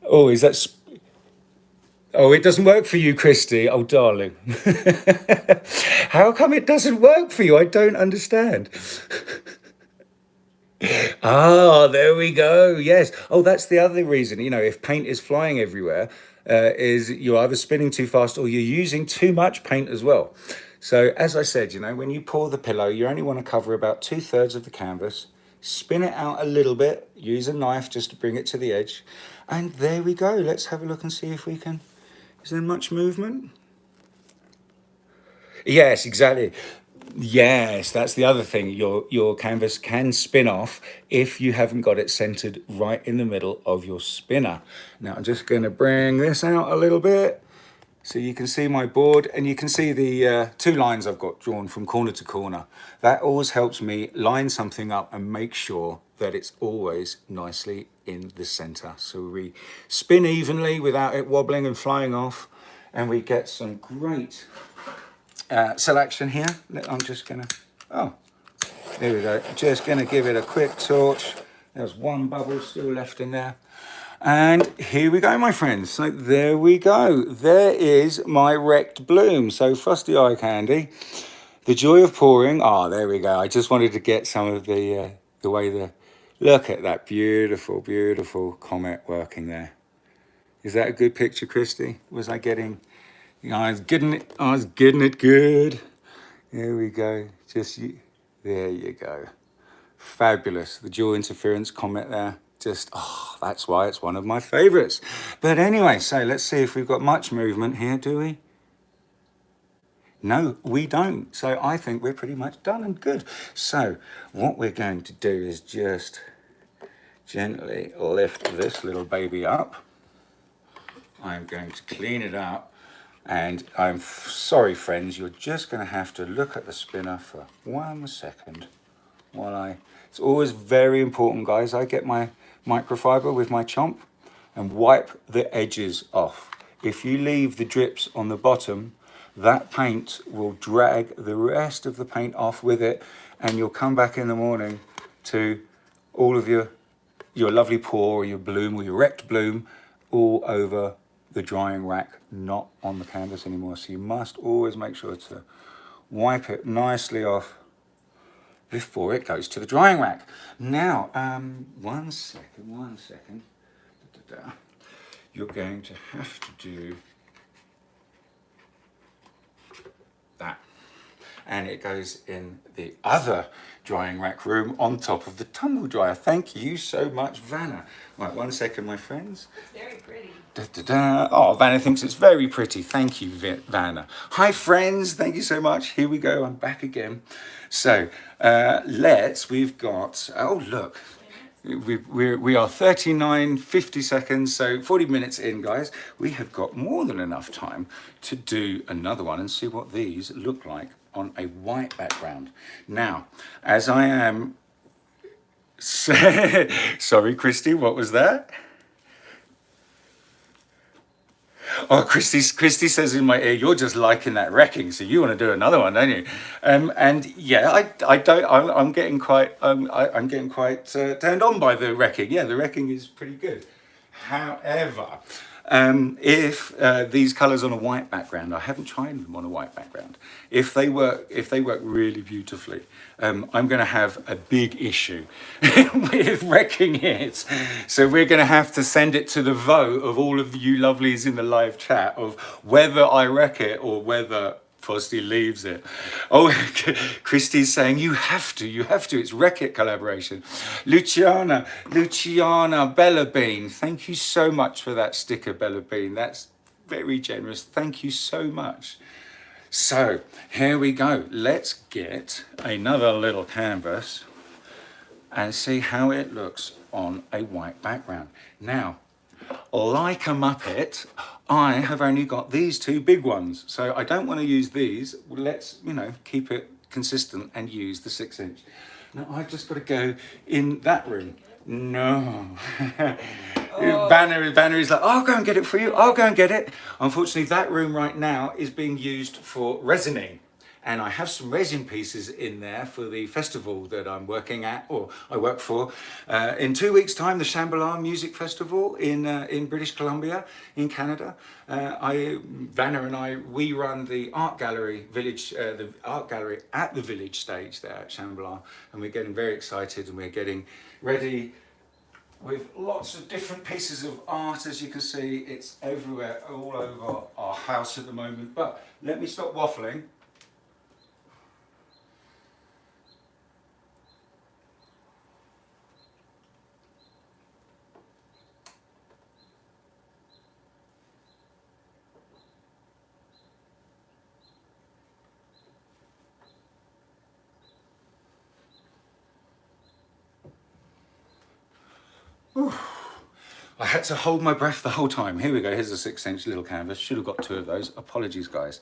Oh, is that... Oh, it doesn't work for you, Kristey. Oh, darling. How come it doesn't work for you? I don't understand. Ah, there we go. Yes. Oh, that's the other reason. You know, if paint is flying everywhere, is you're either spinning too fast or you're using too much paint as well. So as I said, you know, when you pour the pillow, you only want to cover about 2/3 of the canvas. Spin it out a little bit. Use a knife just to bring it to the edge. And there we go. Let's have a look and see if we can... Is there much movement? Yes, exactly. Yes, that's the other thing. Your canvas can spin off if you haven't got it centered right in the middle of your spinner. Now I'm just going to bring this out a little bit so you can see my board, and you can see the 2 lines I've got drawn from corner to corner. That always helps me line something up and make sure that it's always nicely in the center. So we spin evenly without it wobbling and flying off, and we get some great selection here. I'm just gonna, oh, there we go. Just gonna give it a quick torch. There's one bubble still left in there. And here we go, my friends. So there we go. There is my wrecked bloom. So Frosty eye candy, the joy of pouring. Oh, there we go. I just wanted to get some of the way look at that beautiful, beautiful comet working there. Is that a good picture, Kristey? Was I getting... You know, I was getting it good. There we go. There you go. Fabulous. The dual interference comet there. Just, oh, that's why it's one of my favorites. But anyway, so let's see if we've got much movement here, do we? No, we don't. So I think we're pretty much done and good. So what we're going to do is just gently lift this little baby up. I'm going to clean it up. And I'm sorry, friends, you're just going to have to look at the spinner for 1 second while it's always very important, guys. I get my microfiber with my chomp and wipe the edges off. If you leave the drips on the bottom, that paint will drag the rest of the paint off with it, and you'll come back in the morning to all of your lovely pour or your bloom or your wrecked bloom all over the drying rack, not on the canvas anymore. So you must always make sure to wipe it nicely off before it goes to the drying rack. Now, 1 second. You're going to have to do that. and it goes in the other drying rack room on top of the tumble dryer. Thank you so much, Vanna. Right, 1 second, my friends. It's very pretty. Da, da, da. Oh, Vanna thinks it's very pretty. Thank you, Vanna. Hi, friends. Thank you so much. Here we go. I'm back again. So we've got, oh, look. We are 50 seconds, so 40 minutes in, guys. We have got more than enough time to do another one and see what these look like on a white background. Now, as I am... Sorry, Kristey, what was that? Oh, Kristey says in my ear, you're just liking that wrecking, so you want to do another one, don't you? And yeah, I'm getting quite turned on by the wrecking. Yeah, the wrecking is pretty good. However, if these colours on a white background, I haven't tried them on a white background. If they work really beautifully, I'm going to have a big issue with wrecking it. So we're going to have to send it to the vote of all of you lovelies in the live chat of whether I wreck it or whether Frosty leaves it. Oh, Kristey's saying you have to, it's Wreck-It collaboration. Luciana, Bella Bean, thank you so much for that sticker, Bella Bean. That's very generous. Thank you so much. So here we go. Let's get another little canvas and see how it looks on a white background. Now, like a Muppet, I have only got these two big ones, so I don't want to use these. Let's, keep it consistent and use the 6-inch. Now I've just got to go in that room. No. Oh. Banner is like, I'll go and get it for you. I'll go and get it. Unfortunately, that room right now is being used for resining. And I have some resin pieces in there for the festival that I'm working at, or I work for. In 2 weeks' time, the Shambhala Music Festival in British Columbia, in Canada. Vanna and I, we run the art gallery the art gallery at the village stage there at Shambhala, and we're getting very excited, and we're getting ready with lots of different pieces of art. As you can see, it's everywhere, all over our house at the moment. But let me stop waffling. I had to hold my breath the whole time. Here we go, here's a 6-inch little canvas. Should have got 2 of those. Apologies, guys.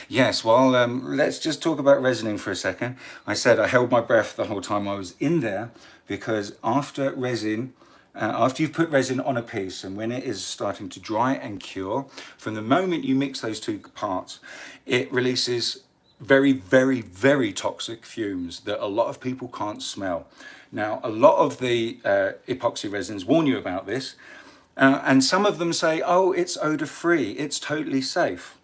Yes, well, let's just talk about resining for a second. I said I held my breath the whole time I was in there because after you've put resin on a piece and when it is starting to dry and cure, from the moment you mix those two parts, it releases very, very, very toxic fumes that a lot of people can't smell. Now, a lot of the epoxy resins warn you about this, and some of them say, oh, it's odor-free, it's totally safe.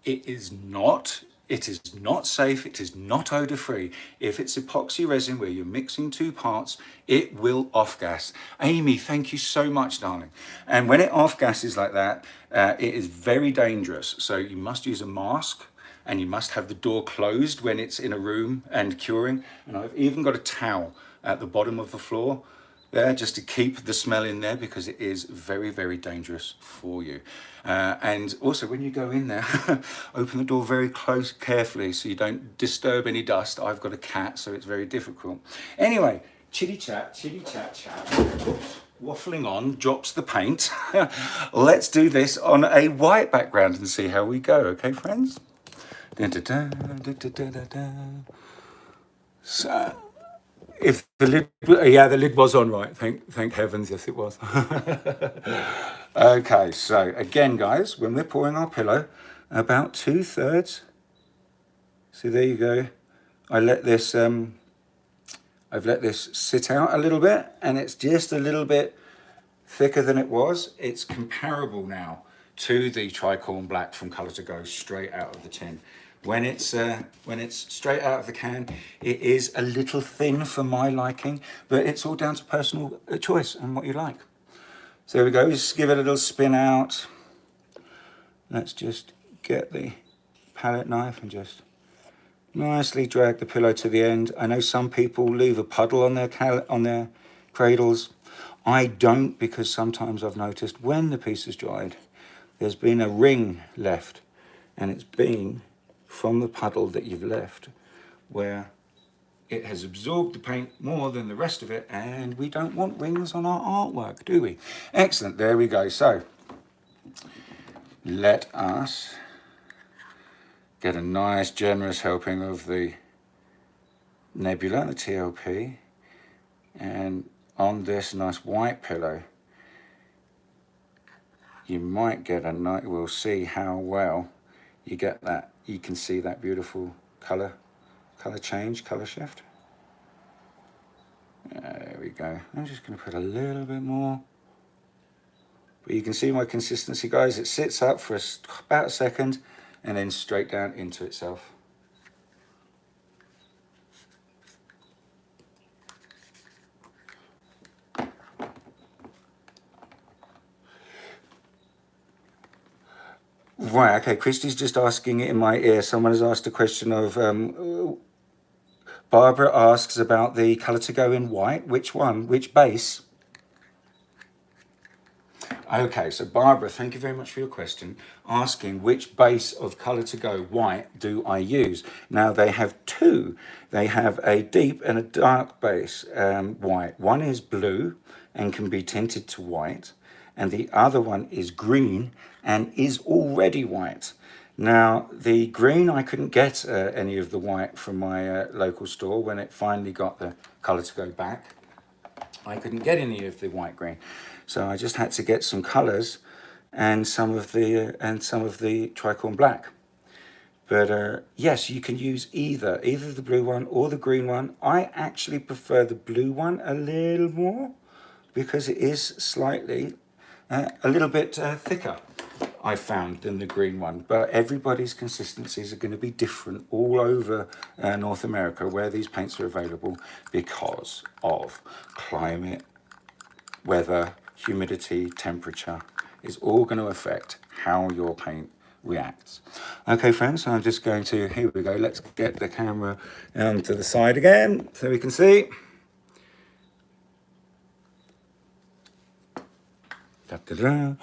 It is not. It is not safe, it is not odor-free. If it's epoxy resin where you're mixing 2 parts, it will off-gas. Amy, thank you so much, darling. And when it off-gases like that, it is very dangerous. So you must use a mask, and you must have the door closed when it's in a room and curing. And I've even got a towel at the bottom of the floor there just to keep the smell in there because it is very, very dangerous for you. And also when you go in there, open the door very close, carefully, so you don't disturb any dust. I've got a cat, so it's very difficult. Anyway, chitty chat. Oops. Waffling on, drops the paint. Let's do this on a white background and see how we go, okay, friends? So, if the lid, the lid was on right, thank heavens, yes it was. Okay, so again guys, when we're pouring our pillow, about 2/3, see there you go, I've let this sit out a little bit and it's just a little bit thicker than it was. It's comparable now to the tricorn black from Colour to Go straight out of the tin. When it's straight out of the can, it is a little thin for my liking, but it's all down to personal choice and what you like. So there we go, just give it a little spin out. Let's just get the palette knife and just Nicely drag the pillow to the end. I know some people leave a puddle on their cradles. I don't, because sometimes I've noticed when the piece is dried, there's been a ring left, and it's been from the puddle that you've left where it has absorbed the paint more than the rest of it, and we don't want rings on our artwork, do we? Excellent, there we go. So let us get a nice generous helping of the nebula, the TLP, and on this nice white pillow you might get a nice, we'll see how well you get that. You can see that beautiful color change, color shift. There we go. I'm just going to put a little bit more, but you can see my consistency, guys. It sits up for about a second and then straight down into itself. Right, okay, Kristey's just asking it in my ear. Someone has asked a question of, Barbara asks about the colour to go in white. Which one? Which base? Okay, so Barbara, thank you very much for your question. Asking which base of colour to go white do I use? Now, they have two. They have a deep and a dark base white. One is blue and can be tinted to white, and the other one is green and is already white. Now, the green, I couldn't get any of the white from my local store when it finally got the colour to go back. I couldn't get any of the white green, so I just had to get some colours and some of the tricorn black. But yes, you can use either the blue one or the green one. I actually prefer the blue one a little more because it is slightly a little bit thicker, I found, than the green one. But everybody's consistencies are going to be different all over North America where these paints are available because of climate, weather, humidity, temperature. Is all going to affect how your paint reacts. Okay, friends, so I'm just going to, here we go, let's get the camera to the side again so we can see. Da, da, da.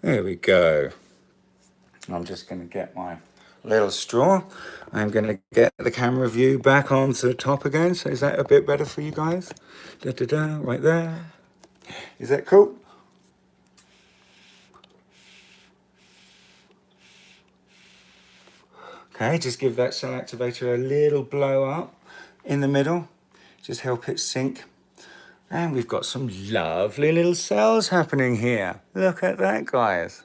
There we go. I'm just going to get my little straw. I'm going to get the camera view back onto the top again. So is that a bit better for you guys? Da, da, da, right there. Is that cool? Okay, just give that cell activator a little blow up in the middle. Just help it sink. And we've got some lovely little cells happening here. Look at that, guys.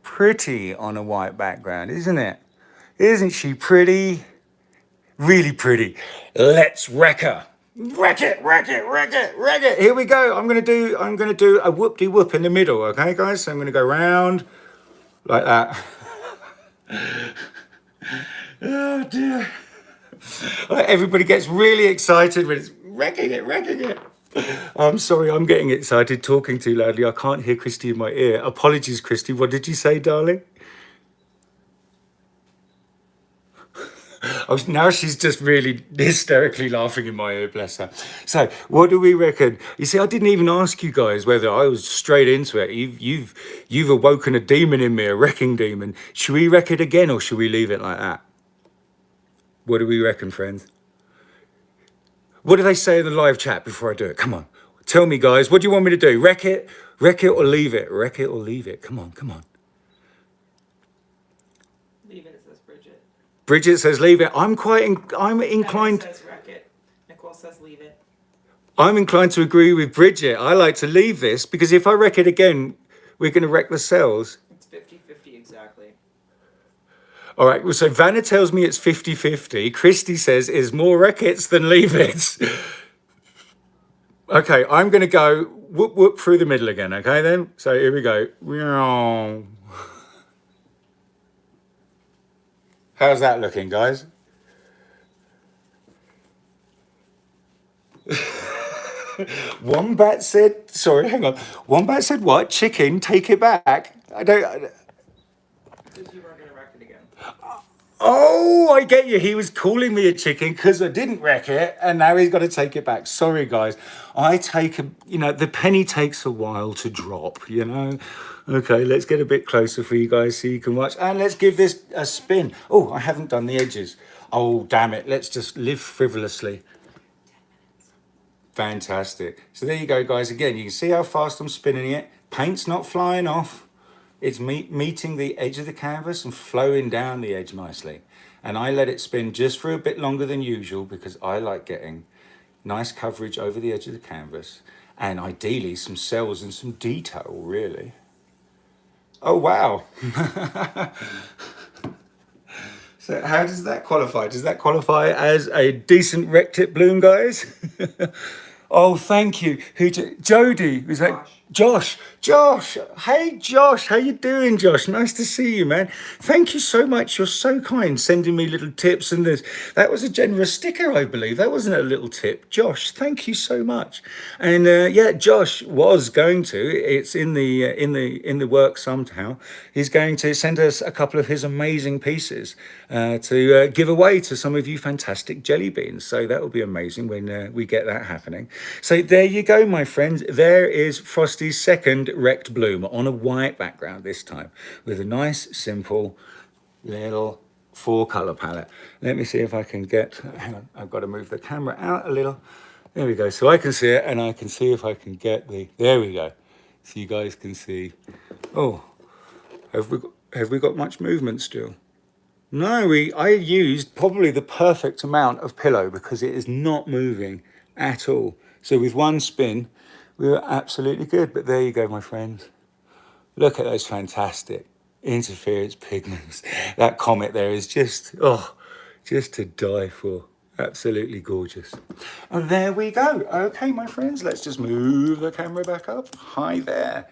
Pretty on a white background, isn't it? Isn't she pretty? Really pretty. Let's wreck her. Wreck it, wreck it, wreck it, wreck it. Here we go. I'm gonna do a whoop-de-whoop in the middle, okay, guys? So I'm gonna go round like that. Oh dear. Everybody gets really excited when it's wrecking it, wrecking it. I'm sorry, I'm getting excited talking too loudly. I can't hear Kristey in my ear. Apologies, Kristey. What did you say, darling? Oh, now she's just really hysterically laughing in my ear, bless her. So, what do we reckon? You see, I didn't even ask you guys whether I was straight into it. You've awoken a demon in me, a wrecking demon. Should we wreck it again, or should we leave it like that? What do we reckon, friends? What do they say in the live chat before I do it? Come on, tell me, guys. What do you want me to do? Wreck it, or leave it? Wreck it or leave it? Come on, come on. Leave it, says Bridget. Bridget says leave it. I'm inclined. Kevin says wreck it. Nicole says leave it. I'm inclined to agree with Bridget. I like to leave this because if I wreck it again, we're going to wreck the cells. It's 50-50 exactly. All right, well, so Vanna tells me it's 50-50. Kristey says is more wreck-its than leave it. Okay, I'm going to go whoop whoop through the middle again, okay then? So here we go. How's that looking, guys? Wombat said, sorry, hang on. Wombat said what? Chicken, take it back. Because you weren't going to wreck it again. Oh, I get you. He was calling me a chicken because I didn't wreck it, and now he's got to take it back. Sorry, guys. The penny takes a while to drop, you know. Okay, let's get a bit closer for you guys so you can watch. And let's give this a spin. Oh, I haven't done the edges. Oh, damn it. Let's just live frivolously. Fantastic. So there you go, guys. Again, you can see how fast I'm spinning it. Paint's not flying off. It's meeting the edge of the canvas and flowing down the edge nicely. And I let it spin just for a bit longer than usual because I like getting nice coverage over the edge of the canvas and ideally some cells and some detail, really. Oh, wow. So how does that qualify? Does that qualify as a decent Wreck-It bloom, guys? Oh, thank you. Jody, was that Josh? Josh, hey Josh, how you doing, Josh? Nice to see you, man. Thank you so much. You're so kind, sending me little tips and this. That was a generous sticker, I believe. That wasn't a little tip, Josh. Thank you so much. And yeah, Josh was going to. It's in the work somehow. He's going to send us a couple of his amazing pieces to give away to some of you fantastic jelly beans. So that will be amazing when we get that happening. So there you go, my friends. There is Frosty's second wrecked bloom on a white background this time with a nice, simple little 4-color palette. Let me see if I can get, hang on, I've got to move the camera out a little. There we go. So I can see it and I can see if I can get there we go. So you guys can see. Oh, have we got much movement still? No, I used probably the perfect amount of pillow because it is not moving at all. So with one spin, we were absolutely good. But there you go, my friends. Look at those fantastic interference pigments. That comet there is just to die for. Absolutely gorgeous. And there we go. Okay, my friends, let's just move the camera back up. Hi there.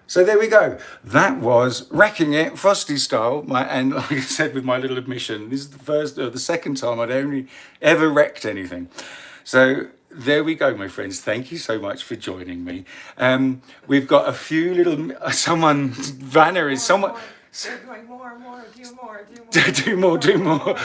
So there we go. That was Wrecking It, Frosty style. And like I said, with my little admission, this is the second time I'd only ever wrecked anything. So there we go, my friends. Thank you so much for joining me. We've got a few little, Vanna is someone. They're going more, Do more.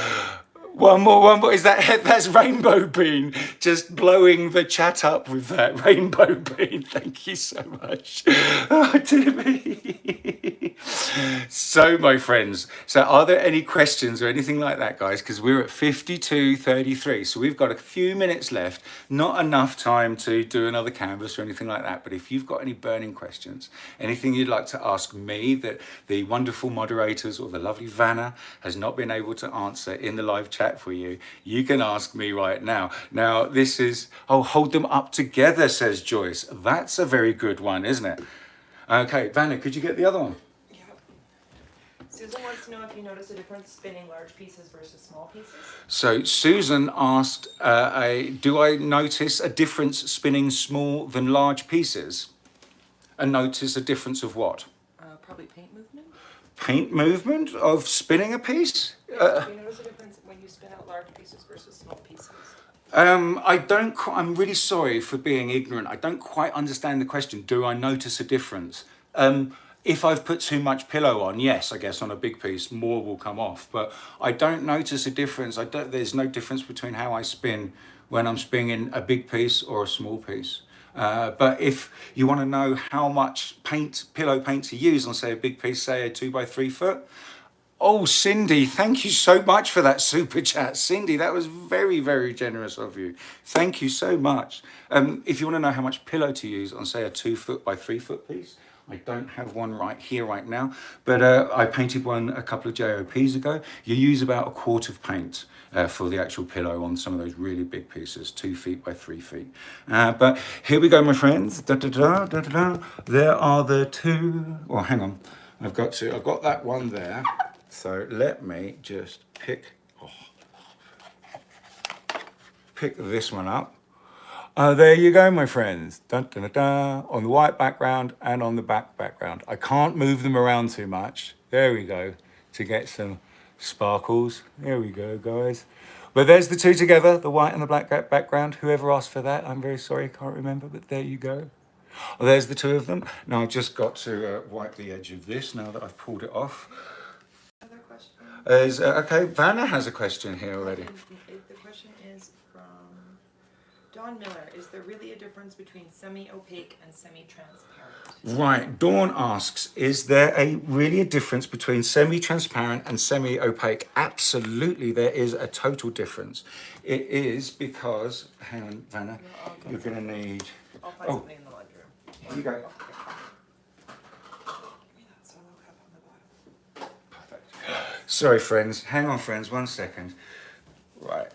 One more. Is that's Rainbow Bean just blowing the chat up with that Rainbow Bean. Thank you so much. Oh, dear me. So, my friends, are there any questions or anything like that, guys? Because we're at 52:33, so we've got a few minutes left. Not enough time to do another canvas or anything like that. But if you've got any burning questions, anything you'd like to ask me that the wonderful moderators or the lovely Vanna has not been able to answer in the live chat for you, you can ask me right now. Now, this is, hold them up together, says Joyce. That's a very good one, isn't it? Okay, Vanna, could you get the other one? Yeah. Susan wants to know if you notice a difference spinning large pieces versus small pieces. So Susan asked, do I notice a difference spinning small than large pieces? And notice a difference of what? Probably paint movement. Paint movement of spinning a piece? Do you notice a difference when you spin out large pieces versus small pieces? I'm really sorry for being ignorant. I don't quite understand the question. Do I notice a difference? If I've put too much pillow on, yes, I guess on a big piece, more will come off. But I don't notice a difference. There's no difference between how I spin when I'm spinning a big piece or a small piece. But if you want to know how much pillow paint to use on, say, a big piece, say a 2x3 foot. Oh, Cindy, thank you so much for that super chat. Cindy, that was very, very generous of you. Thank you so much. If you want to know how much pillow to use on, say, a 2 foot by 3 foot piece, I don't have one right here right now, but I painted one a couple of JOPs ago. You use about a quart of paint for the actual pillow on some of those really big pieces, 2 feet by 3 feet. But here we go, my friends. There are the two. Oh, hang on. I've got that one there. So let me just pick this one up. There you go, my friends. Dun, dun, dun, dun, on the white background and on the background. I can't move them around too much. There we go. to get some sparkles. There we go, guys. But there's the two together, the white and the black background. Whoever asked for that, I'm very sorry, can't remember, but there you go. Well, there's the two of them. Now I've just got to wipe the edge of this now that I've pulled it off. Another question? Okay, Vanna has a question here already. The question is from Dawn Miller. Is there really a difference between semi-opaque and semi-transparent? Right, Dawn asks, is there really a difference between semi-transparent and semi-opaque? Absolutely, there is a total difference. It is because, hang on, Vanna, you're going to need... I'll find something in the ledger. Here you go. Give me that solo cup on the bottom. Perfect. Sorry, friends. Hang on, friends, 1 second. Right.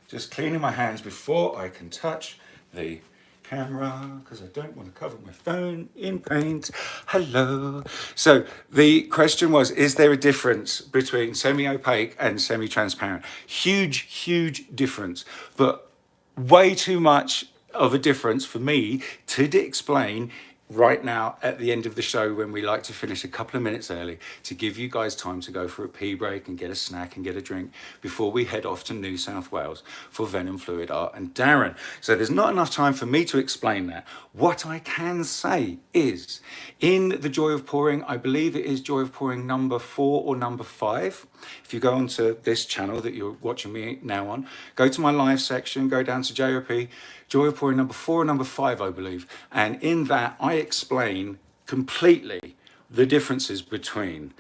Just cleaning my hands before I can touch the camera, because I don't want to cover my phone in paint. Hello. So the question was, is there a difference between semi-opaque and semi-transparent? Huge, huge difference, but way too much of a difference for me to explain right now at the end of the show, when we like to finish a couple of minutes early to give you guys time to go for a pee break and get a snack and get a drink before we head off to New South Wales for Venom, Fluid Art and Darren. So there's not enough time for me to explain that. What I can say is, in the Joy of Pouring, I believe it is Joy of Pouring number 4 or number 5. If you go onto this channel that you're watching me now on, go to my live section, go down to JOP, Joy of Pouring number 4 or number 5, I believe. And in that, I explain completely the differences between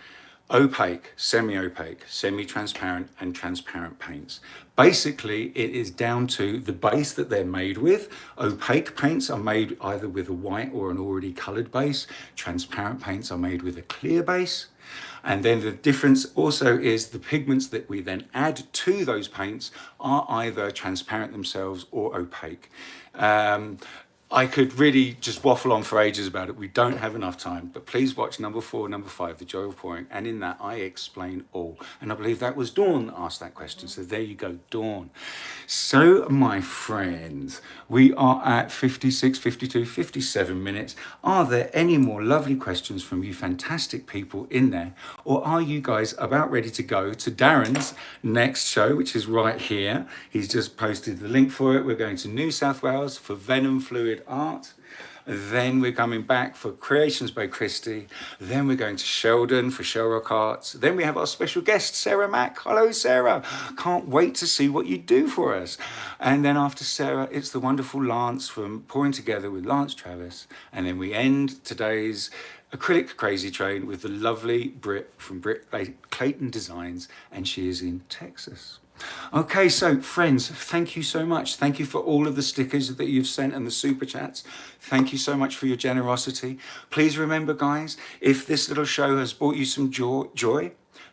opaque, semi-opaque, semi-transparent and transparent paints. Basically, it is down to the base that they're made with. Opaque paints are made either with a white or an already colored base. Transparent paints are made with a clear base. And then the difference also is the pigments that we then add to those paints are either transparent themselves or opaque. I could really just waffle on for ages about it. We don't have enough time, but please watch number 4, number 5, The Joy of Pouring. And in that, I explain all. And I believe that was Dawn that asked that question. So there you go, Dawn. So, my friends, we are at 56, 52, 57 minutes. Are there any more lovely questions from you fantastic people in there? Or are you guys about ready to go to Darren's next show, which is right here? He's just posted the link for it. We're going to New South Wales for Venom Fluid Art. Then we're coming back for Kreations by Kristey. Then we're going to Sheldon for Shelrock Art. Then we have our special guest, Sarah Mack. Hello, Sarah. Can't wait to see what you do for us. And then after Sarah, it's the wonderful Lance from Pouring Together with Lance Travis. And then we end today's acrylic crazy train with the lovely Britt from Britt Clayton Designs, and she is in Texas. Okay, so friends, thank you so much. Thank you for all of the stickers that you've sent and the super chats. Thank you so much for your generosity. Please remember, guys, if this little show has brought you some joy,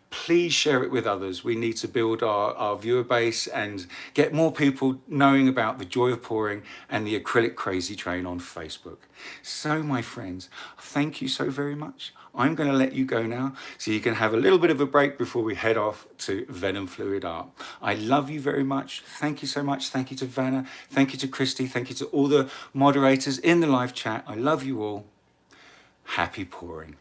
please share it with others. We need to build our viewer base and get more people knowing about the Joy of Pouring and the acrylic crazy train on Facebook. So, my friends, thank you so very much. I'm going to let you go now so you can have a little bit of a break before we head off to Venom Fluid Art. I love you very much. Thank you so much. Thank you to Vanna. Thank you to Kristey. Thank you to all the moderators in the live chat. I love you all. Happy pouring.